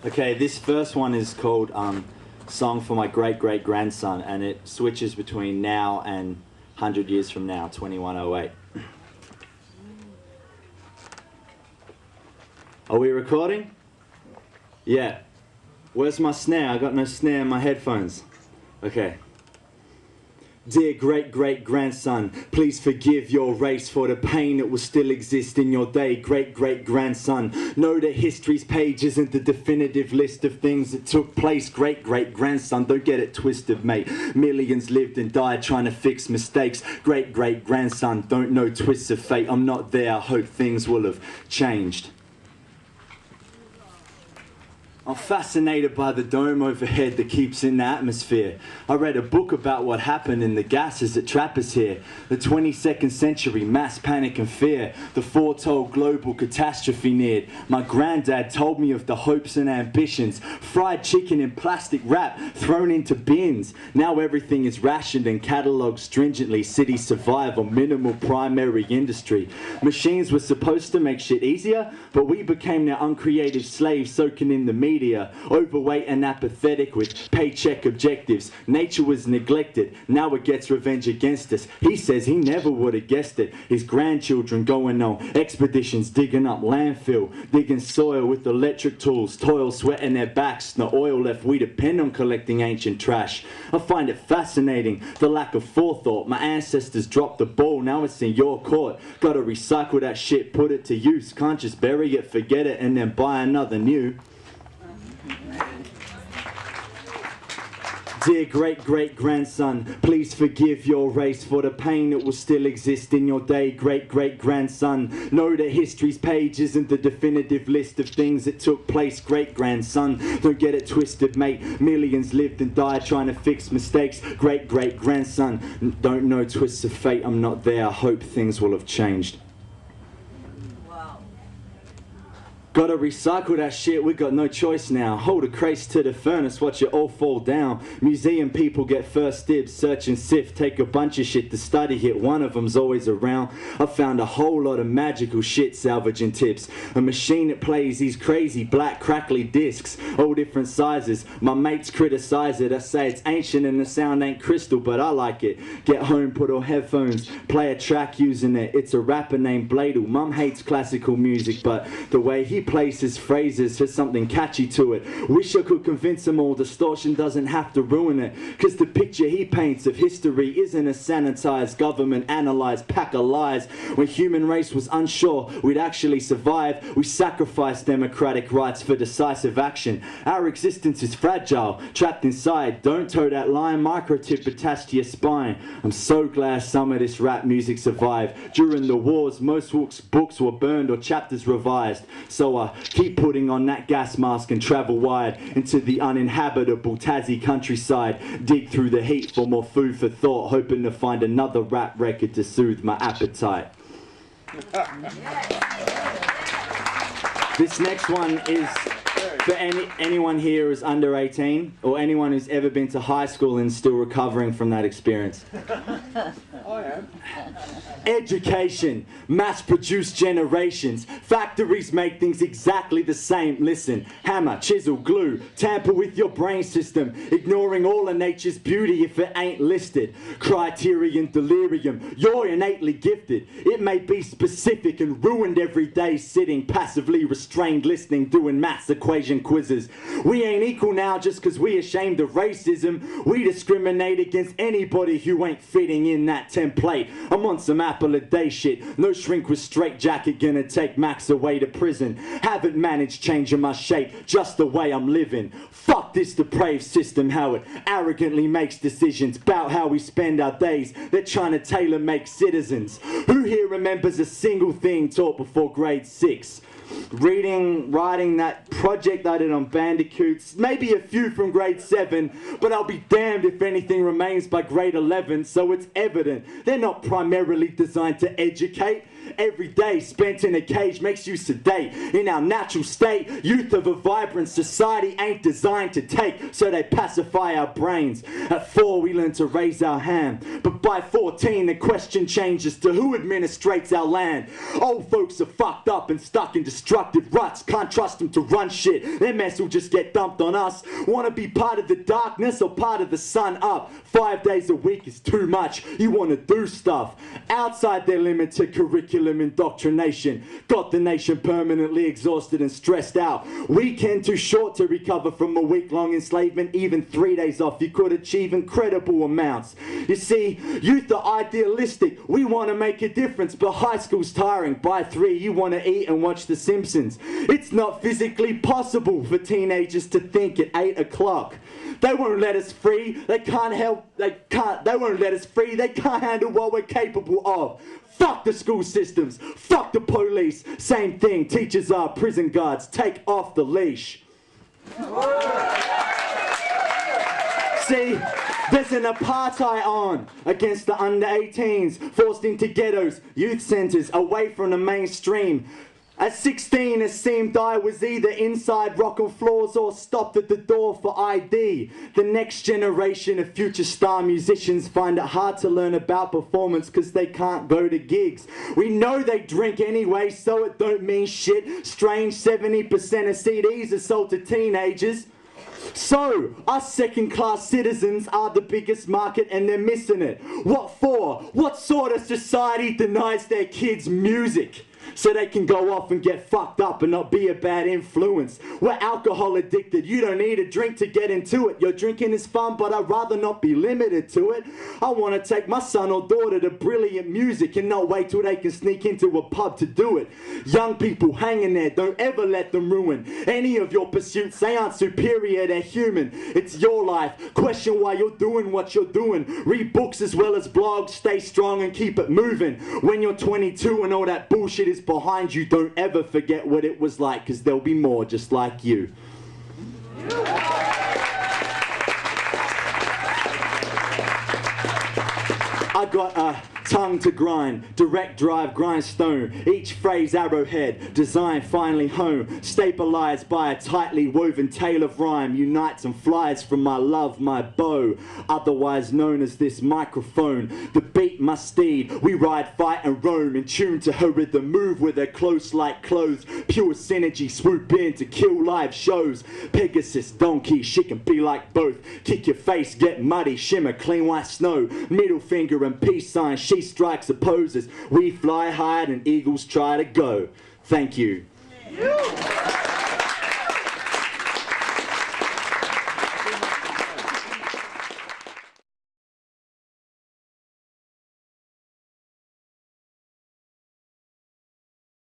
Okay, this first one is called Song for My Great-Great-Grandson, and it switches between now and 100 years from now, 2108. Are we recording? Yeah. Where's my snare? I got no snare in my headphones. Okay. Dear great-great-grandson, please forgive your race for the pain that will still exist in your day. Great-great-grandson, know that history's page isn't the definitive list of things that took place. Great-great-grandson, don't get it twisted, mate. Millions lived and died trying to fix mistakes. Great-great-grandson, don't know twists of fate. I'm not there, I hope things will have changed. I'm fascinated by the dome overhead that keeps in the atmosphere. I read a book about what happened in the gases that trap us here. The 22nd century, mass panic and fear. The foretold global catastrophe neared. My granddad told me of the hopes and ambitions. Fried chicken in plastic wrap, thrown into bins. Now everything is rationed and catalogued stringently. Cities survive on minimal primary industry. Machines were supposed to make shit easier, but we became their uncreative slaves soaking in the media. Overweight and apathetic with paycheck objectives. Nature was neglected, now it gets revenge against us. He says he never would have guessed it. His grandchildren going on expeditions, digging up landfill, digging soil with electric tools, toil, sweat in their backs. No oil left, we depend on collecting ancient trash. I find it fascinating, the lack of forethought. My ancestors dropped the ball, now it's in your court. Gotta recycle that shit, put it to use. Can't just bury it, forget it, and then buy another new. Dear great-great-grandson, please forgive your race for the pain that will still exist in your day. Great-great-grandson, know that history's page isn't the definitive list of things that took place. Great-grandson, don't get it twisted, mate. Millions lived and died trying to fix mistakes. Great-great-grandson, don't know twists of fate. I'm not there, I hope things will have changed. Gotta recycle that shit, we got no choice now. Hold a crates to the furnace, watch it all fall down. Museum people get first dibs, search and sift. Take a bunch of shit to study, hit one of them's always around. I found a whole lot of magical shit salvaging tips. A machine that plays these crazy black crackly discs, all different sizes. My mates criticize it, I say it's ancient and the sound ain't crystal, but I like it. Get home, put on headphones, play a track using it. It's a rapper named Bladel. Mum hates classical music, but the way he plays his phrases has something catchy to it. Wish I could convince him all distortion doesn't have to ruin it, cause the picture he paints of history isn't a sanitized, government analyzed pack of lies. When human race was unsure we'd actually survive, we sacrificed democratic rights for decisive action. Our existence is fragile, trapped inside. Don't toe that line, microchip attached to your spine. I'm so glad some of this rap music survived. During the wars, most books were burned or chapters revised. So I keep putting on that gas mask and travel wide into the uninhabitable Tassie countryside. Dig through the heat for more food for thought, hoping to find another rap record to soothe my appetite. This next one is for anyone here who's under 18 or anyone who's ever been to high school and still recovering from that experience. I am. Education, mass-produced generations. Factories make things exactly the same. Listen, hammer, chisel, glue, tamper with your brain system, ignoring all of nature's beauty if it ain't listed. Criterion delirium, you're innately gifted. It may be specific and ruined every day, sitting passively restrained, listening, doing maths equation quizzes. We ain't equal now just cause we ashamed of racism. We discriminate against anybody who ain't fitting in that template. I'm on some apple a day shit. No shrink with straight jacket gonna take Max away to prison. Haven't managed changing my shape, just the way I'm living. Fuck this depraved system, how it arrogantly makes decisions about how we spend our days. They're trying to tailor make citizens. Who here remembers a single thing taught before grade 6? Reading, writing that project I did on Bandicoots, maybe a few from grade 7, but I'll be damned if anything remains by grade 11, so it's evident they're not primarily designed to educate. Every day spent in a cage makes you sedate. In our natural state, youth of a vibrant society ain't designed to take, so they pacify our brains. At 4 we learn to raise our hand, but by 14 the question changes to who administrates our land. Old folks are fucked up and stuck in destructive ruts, can't trust them to run shit, their mess will just get dumped on us. Wanna be part of the darkness or part of the sun up? 5 days a week is too much, you wanna do stuff outside their limited curriculum indoctrination. Got the nation permanently exhausted and stressed out. Weekend too short to recover from a week-long enslavement. Even 3 days off you could achieve incredible amounts. You see, youth are idealistic, we want to make a difference, but high school's tiring. By 3 you want to eat and watch The Simpsons. It's not physically possible for teenagers to think at 8 o'clock. They won't let us free, they won't let us free, they can't handle what we're capable of. Fuck the school systems, fuck the police, same thing, teachers are prison guards, take off the leash. See, there's an apartheid on against the under 18s, forced into ghettos, youth centres, away from the mainstream. At 16 it seemed I was either inside rocking floors or stopped at the door for ID. The next generation of future star musicians find it hard to learn about performance because they can't go to gigs. We know they drink anyway, so it don't mean shit. Strange 70% of CDs are sold to teenagers. So, us second-class citizens are the biggest market and they're missing it. What for? What sort of society denies their kids music so they can go off and get fucked up and not be a bad influence? We're alcohol addicted, you don't need a drink to get into it. Your drinking is fun, but I'd rather not be limited to it. I want to take my son or daughter to brilliant music and not wait till they can sneak into a pub to do it. Young people hanging there, don't ever let them ruin any of your pursuits. They aren't superior, they're human. It's your life, question why you're doing what you're doing. Read books as well as blogs, stay strong and keep it moving. When you're 22 and all that bullshit is behind you, don't ever forget what it was like, because there'll be more just like you. I got a tongue to grind, direct drive, grindstone, each phrase arrowhead, design finally home, stabilized by a tightly woven tale of rhyme, unites and flies from my love, my bow, otherwise known as this microphone. The beat my steed, we ride, fight and roam, in tune to her rhythm, move with her close like clothes, pure synergy, swoop in to kill live shows. Pegasus, donkey, she can be like both, kick your face, get muddy, shimmer, clean white snow, middle finger and peace sign, she strikes opposers, we fly high and eagles try to go. Thank you.